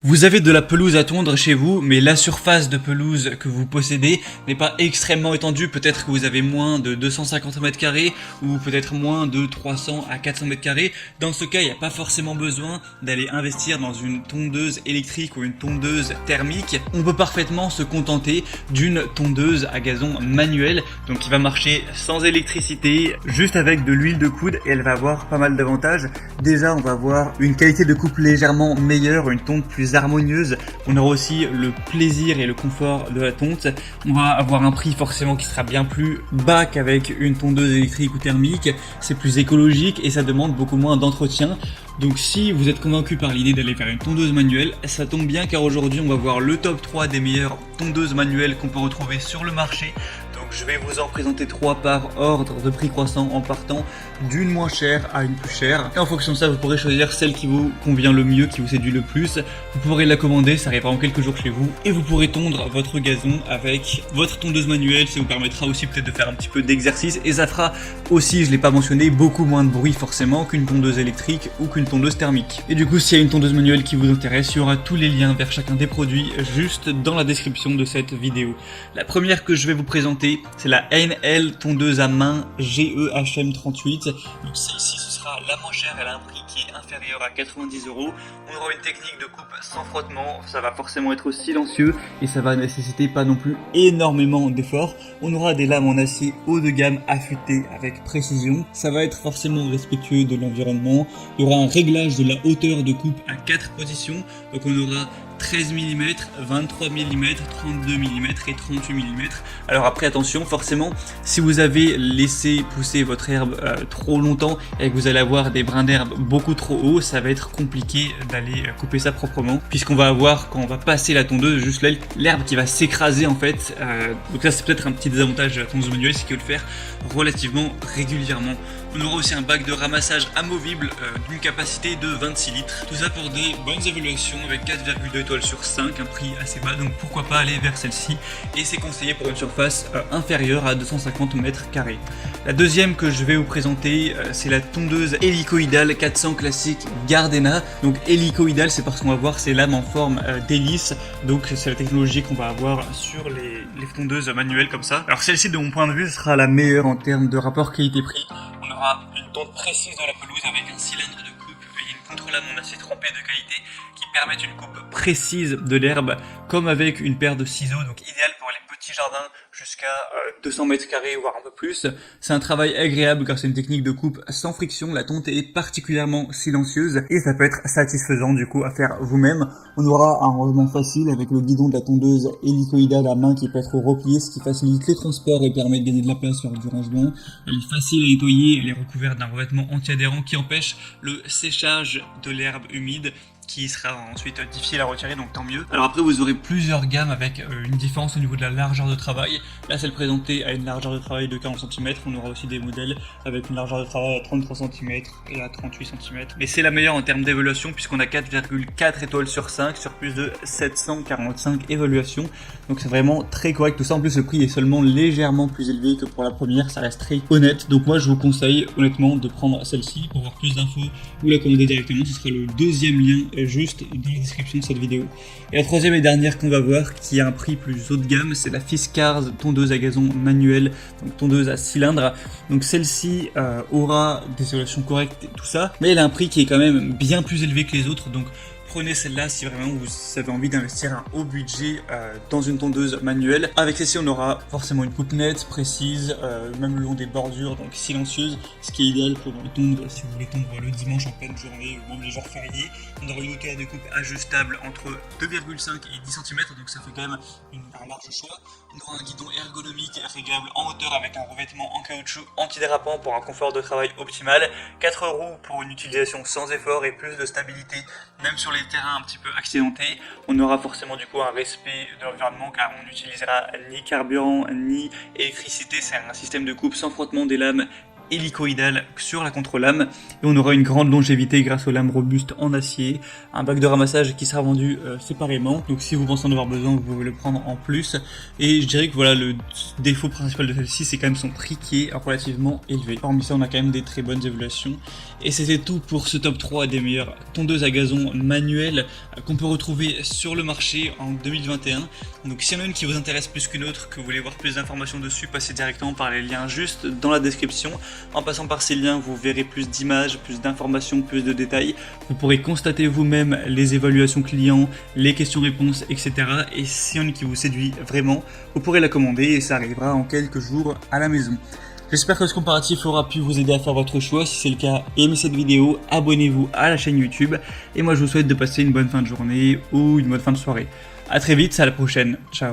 Vous avez de la pelouse à tondre chez vous, mais la surface de pelouse que vous possédez n'est pas extrêmement étendue. Peut-être que vous avez moins de 250 mètres carrés ou peut-être moins de 300 à 400 mètres carrés. Dans ce cas, il n'y a pas forcément besoin d'aller investir dans une tondeuse électrique ou une tondeuse thermique. On peut parfaitement se contenter d'une tondeuse à gazon manuelle, donc qui va marcher sans électricité, juste avec de l'huile de coude, et elle va avoir pas mal d'avantages. Déjà, on va avoir une qualité de coupe légèrement meilleure, une tonte plus harmonieuse. On aura aussi le plaisir et le confort de la tonte. On va avoir un prix forcément qui sera bien plus bas qu'avec une tondeuse électrique ou thermique. C'est plus écologique et ça demande beaucoup moins d'entretien. Donc si vous êtes convaincu par l'idée d'aller vers une tondeuse manuelle, ça tombe bien car aujourd'hui on va voir le top 3 des meilleures tondeuses manuelles qu'on peut retrouver sur le marché. Donc je vais vous en présenter 3 par ordre de prix croissant en partant d'une moins chère à une plus chère. Et en fonction de ça, vous pourrez choisir celle qui vous convient le mieux, qui vous séduit le plus. Vous pourrez la commander, ça arrivera en quelques jours chez vous. Et vous pourrez tondre votre gazon avec votre tondeuse manuelle. Ça vous permettra aussi peut-être de faire un petit peu d'exercice. Et ça fera aussi, je ne l'ai pas mentionné, beaucoup moins de bruit forcément qu'une tondeuse électrique ou qu'une tondeuse thermique. Et du coup, s'il y a une tondeuse manuelle qui vous intéresse, il y aura tous les liens vers chacun des produits juste dans la description de cette vidéo. La première que je vais vous présenter, c'est la NL tondeuse à main GEHM38. Donc celle-ci, ce sera la moins chère, elle a un prix qui est inférieur à 90 €. On aura une technique de coupe sans frottement, ça va forcément être silencieux et ça va nécessiter pas non plus énormément d'efforts. On aura des lames en acier haut de gamme affûtées avec précision. Ça va être forcément respectueux de l'environnement. Il y aura un réglage de la hauteur de coupe à 4 positions. Donc on aura 13 mm, 23 mm, 32 mm et 38 mm. Alors après attention, forcément, si vous avez laissé pousser votre herbe trop longtemps et que vous allez avoir des brins d'herbe beaucoup trop hauts, ça va être compliqué d'aller couper ça proprement, puisqu'on va avoir, quand on va passer la tondeuse, juste l'herbe qui va s'écraser en fait. Donc là c'est peut-être un petit désavantage de la tondeuse manuelle, c'est qu'il faut le faire relativement régulièrement. On aura aussi un bac de ramassage amovible d'une capacité de 26 litres. Tout ça pour des bonnes évaluations avec 4,2 étoiles sur 5, un prix assez bas, donc pourquoi pas aller vers celle-ci. Et c'est conseillé pour une surface inférieure à 250 mètres carrés. La deuxième que je vais vous présenter, c'est la tondeuse hélicoïdale 400 classique Gardena. Donc hélicoïdale, c'est parce qu'on va voir ces lames en forme d'hélice. Donc c'est la technologie qu'on va avoir sur les tondeuses manuelles comme ça. Alors celle-ci, de mon point de vue, sera la meilleure en termes de rapport qualité-prix. On aura une tonte précise de la pelouse avec un cylindre de coupe et une contre-lame en acier trempé de qualité qui permettent une coupe précise de l'herbe, comme avec une paire de ciseaux, donc idéal pour les petits jardins jusqu'à 200 mètres carrés voire un peu plus. C'est un travail agréable car c'est une technique de coupe sans friction. La tonte est particulièrement silencieuse et ça peut être satisfaisant du coup à faire vous-même. On aura un rangement facile avec le guidon de la tondeuse hélicoïdale à main qui peut être replié, ce qui facilite les transports et permet de gagner de la place lors du rangement. Elle est facile à nettoyer, elle est recouverte d'un revêtement anti-adhérent qui empêche le séchage de l'herbe humide, qui sera ensuite difficile à retirer, donc tant mieux. Alors après, vous aurez plusieurs gammes avec une différence au niveau de la largeur de travail. Là, celle présentée a une largeur de travail de 40 cm. On aura aussi des modèles avec une largeur de travail à 33 cm et à 38 cm. Mais c'est la meilleure en termes d'évaluation puisqu'on a 4,4 étoiles sur 5 sur plus de 745 évaluations. Donc c'est vraiment très correct tout ça. En plus, le prix est seulement légèrement plus élevé que pour la première. Ça reste très honnête. Donc moi, je vous conseille honnêtement de prendre celle-ci. Pour avoir plus d'infos, vous la commandez directement. Ce sera le deuxième lien juste dans la description de cette vidéo. Et la troisième et dernière qu'on va voir, qui a un prix plus haut de gamme, c'est la Fiskars tondeuse à gazon manuelle, donc tondeuse à cylindre. Donc celle-ci aura des évaluations correctes et tout ça, mais elle a un prix qui est quand même bien plus élevé que les autres, donc prenez celle-là si vraiment vous avez envie d'investir un haut budget dans une tondeuse manuelle. Avec celle-ci, on aura forcément une coupe nette, précise, même le long des bordures, donc silencieuse, ce qui est idéal pour tondre si vous voulez tondre le dimanche en pleine journée ou même les jours fériés. On aura une hauteur de coupe ajustable entre 2,5 et 10 cm, donc ça fait quand même un large choix. On aura un guidon ergonomique réglable en hauteur avec un revêtement en caoutchouc antidérapant pour un confort de travail optimal. 4 roues pour une utilisation sans effort et plus de stabilité, même sur les terrains un petit peu accidentés. On aura forcément du coup un respect de l'environnement car on n'utilisera ni carburant ni électricité. C'est un système de coupe sans frottement des lames hélicoïdale sur la contre-lame et on aura une grande longévité grâce aux lames robustes en acier, un bac de ramassage qui sera vendu séparément, donc si vous pensez en avoir besoin vous pouvez le prendre en plus. Et je dirais que voilà, le défaut principal de celle-ci c'est quand même son prix qui est relativement élevé. Hormis ça on a quand même des très bonnes évaluations. Et c'était tout pour ce top 3 des meilleures tondeuses à gazon manuelles qu'on peut retrouver sur le marché en 2021. Donc s'il y en a une qui vous intéresse plus qu'une autre, que vous voulez voir plus d'informations dessus, passez directement par les liens juste dans la description. En passant par ces liens, vous verrez plus d'images, plus d'informations, plus de détails. Vous pourrez constater vous-même les évaluations clients, les questions-réponses, etc. Et s'il y en a une qui vous séduit vraiment, vous pourrez la commander et ça arrivera en quelques jours à la maison. J'espère que ce comparatif aura pu vous aider à faire votre choix. Si c'est le cas, aimez cette vidéo, abonnez-vous à la chaîne YouTube. Et moi je vous souhaite de passer une bonne fin de journée ou une bonne fin de soirée. A très vite, à la prochaine. Ciao.